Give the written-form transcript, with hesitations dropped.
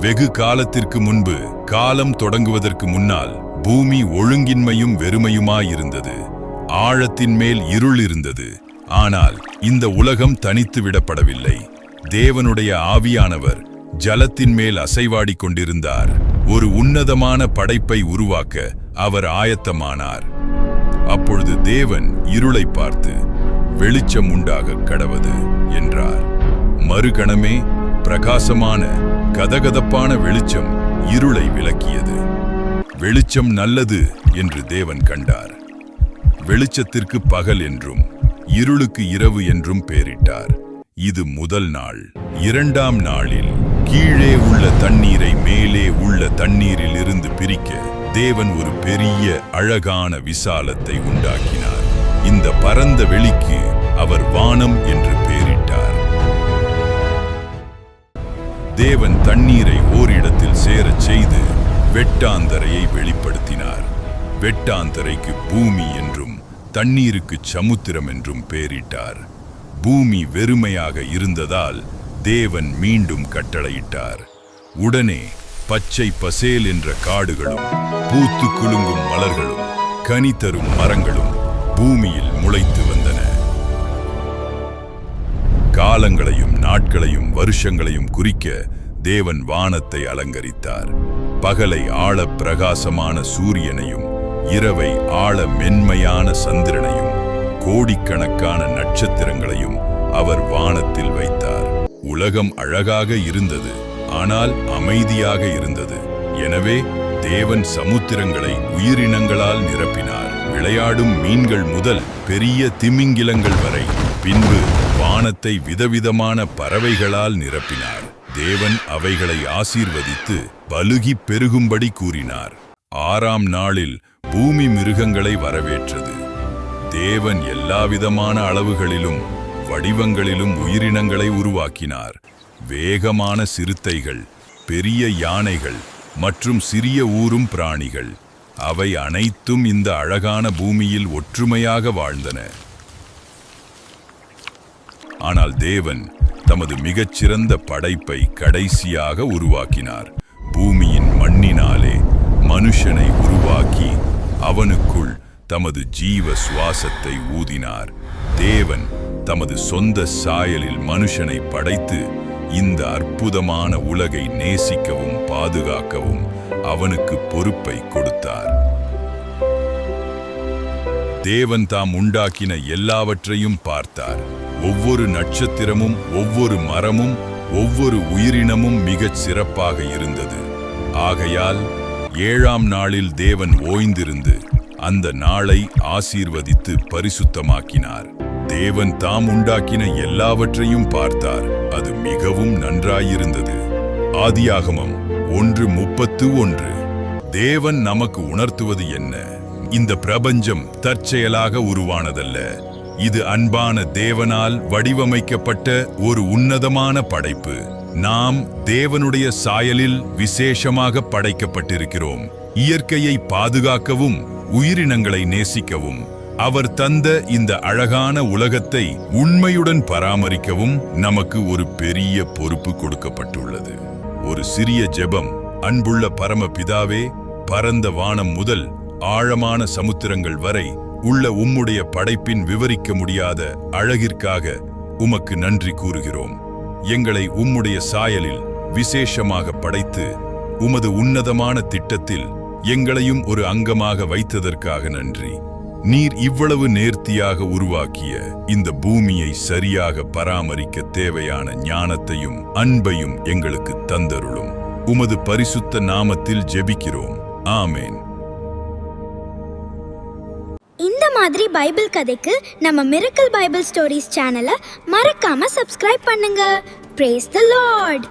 வெகு காலத்திற்கு முன்பு, காலம் தொடங்குவதற்கு முன்னால், பூமி ஒழுங்கின்மையும் வெறுமையுமாயிருந்தது. ஆழத்தின் மேல் இருள் இருந்தது. ஆனால் இந்த உலகம் தனித்து விடப்படவில்லை. தேவனுடைய ஆவியானவர் ஜலத்தின் மேல் அசைவாடிக் கொண்டிருந்தார். ஒரு உன்னதமான படைப்பை உருவாக்க அவர் ஆயத்தமானார். அப்பொழுது தேவன் இருளை பார்த்து, வெளிச்சம் உண்டாக கடவது என்றார். மறுகணமே பிரகாசமான கதகதப்பான வெளிச்சம் இருளை விலக்கியது. வெளிச்சம் நல்லது என்று தேவன் கண்டார். வெளிச்சத்திற்கு பகல் என்றும் இருளுக்கு இரவு என்றும் பெயரிட்டார். இது முதல் நாள். இரண்டாம் நாளில் கீழே உள்ள தண்ணீரை மேலே உள்ள தண்ணீரில் இருந்து பிரிக்க தேவன் ஒரு பெரிய அழகான விசாலத்தை உண்டாக்கினார். இந்த பரந்த வெளிக்கு அவர் வானம் என்று பெயரிட்டார். தேவன் தண்ணீரை ஓரிடத்தில் சேரச் செய்து வெட்டாந்தரையை வெளிப்படுத்தினார். வெட்டாந்தரைக்கு பூமி என்றும் தண்ணீருக்கு சமுத்திரம் என்றும் பெயரிட்டார். பூமி வெறுமையாக இருந்ததால் தேவன் மீண்டும் கட்டளையிட்டார். உடனே பச்சை பசேல் என்ற காடுகளும் பூத்து குலுங்கும் மலர்களும் கனி தரும் மரங்களும் பூமியில் முளைத்து வந்தன. காலங்களையும் நாட்களையும் வருஷங்களையும் குறிக்க தேவன் வானத்தை அலங்கரித்தார். பகலை ஆழ பிரகாசமான சூரியனையும் இரவை ஆழ மென்மையான சந்திரனையும் கோடிக்கணக்கான நட்சத்திரங்களையும் அவர் வானத்தில் வைத்தார். உலகம் அழகாக இருந்தது, ஆனால் அமைதியாக இருந்தது. எனவே தேவன் சமுத்திரங்களை உயிரினங்களால் நிரப்பினார். விளையாடும் மீன்கள் முதல் பெரிய திமிங்கிலங்கள் வரை. பின்பு வானத்தை விதவிதமான பறவைகளால் நிரப்பினார். தேவன் அவைகளை ஆசீர்வதித்து பலுகி பெருகும்படி கூறினார். ஆறாம் நாளில் பூமி மிருகங்களை வரவேற்றது. தேவன் எல்லாவிதமான அளவுகளிலும் வடிவங்களிலும் உயிரினங்களை உருவாக்கினார். வேகமான சிறுத்தைகள், பெரிய யானைகள் மற்றும் சிறிய ஊரும் பிராணிகள். அவை அனைத்தும் இந்த அழகான பூமியில் ஒற்றுமையாக வாழ்ந்தன. ஆனால் தேவன் தமது மிகச்சிறந்த படைப்பை கடைசியாக உருவாக்கினார். பூமியின் மண்ணினாலே மனுஷனை உருவாக்கி அவனுக்குள் தமது ஜீவ சுவாசத்தை ஊதினார். தேவன் தமது சொந்த சாயலில் மனுஷனை படைத்து இந்த அற்புதமான உலகை நேசிக்கவும் பாதுகாக்கவும் அவனுக்கு பொறுப்பை கொடுத்தார். தேவன் தாம் உண்டாக்கின எல்லாவற்றையும் பார்த்தார். ஒவ்வொரு நட்சத்திரமும் ஒவ்வொரு மரமும் ஒவ்வொரு உயிரினமும் மிகச் சிறப்பாக இருந்தது. ஆகையால் ஏழாம் நாளில் தேவன் ஓய்ந்திருந்து அந்த நாளை ஆசீர்வதித்து பரிசுத்தமாக்கினார். தேவன் தாம் உண்டாக்கின எல்லாவற்றையும் பார்த்தார். அது மிகவும் நன்றாயிருந்தது. ஆதியாகமம் 1:31. தேவன் நமக்கு உணர்த்துவது என்ன? இந்த பிரபஞ்சம் தற்செயலாக உருவானதல்ல. இது அன்பான தேவனால் வடிவமைக்கப்பட்ட ஒரு உன்னதமான படைப்பு. நாம் தேவனுடைய சாயலில் விசேஷமாக படைக்கப்பட்டிருக்கிறோம். இயற்கையை பாதுகாக்கவும் உயிரினங்களை நேசிக்கவும் அவர் தந்த இந்த அழகான உலகத்தை உண்மையுடன் பராமரிக்கவும் நமக்கு ஒரு பெரிய பொறுப்பு கொடுக்கப்பட்டுள்ளது. ஒரு சிறிய ஜெபம். அன்புள்ள பரமபிதாவே, பரந்த வானம் முதல் ஆழமான சமுத்திரங்கள் வரை உள்ள உம்முடைய படைப்பின் விவரிக்க முடியாத அழகிற்காக உமக்கு நன்றி கூறுகிறோம். எங்களை உம்முடைய சாயலில் விசேஷமாக படைத்து உமது உன்னதமான திட்டத்தில் எங்களையும் ஒரு அங்கமாக வைத்ததற்காக நன்றி. நீர் இவ்வளவு நேர்த்தியாக உருவாக்கிய இந்த பூமியை சரியாக பராமரிக்க தேவையான ஞானத்தையும் அன்பையும் எங்களுக்கு தந்தருளும். உமது பரிசுத்த நாமத்தில் ஜெபிக்கிறோம். ஆமேன். இந்த மாதிரி பைபிள் கதைக்கு நம்ம மிரக்கிள் பைபிள் ஸ்டோரிஸ் சேனலை மறக்காம சப்ஸ்கிரைப் பண்ணுங்க. Praise the Lord.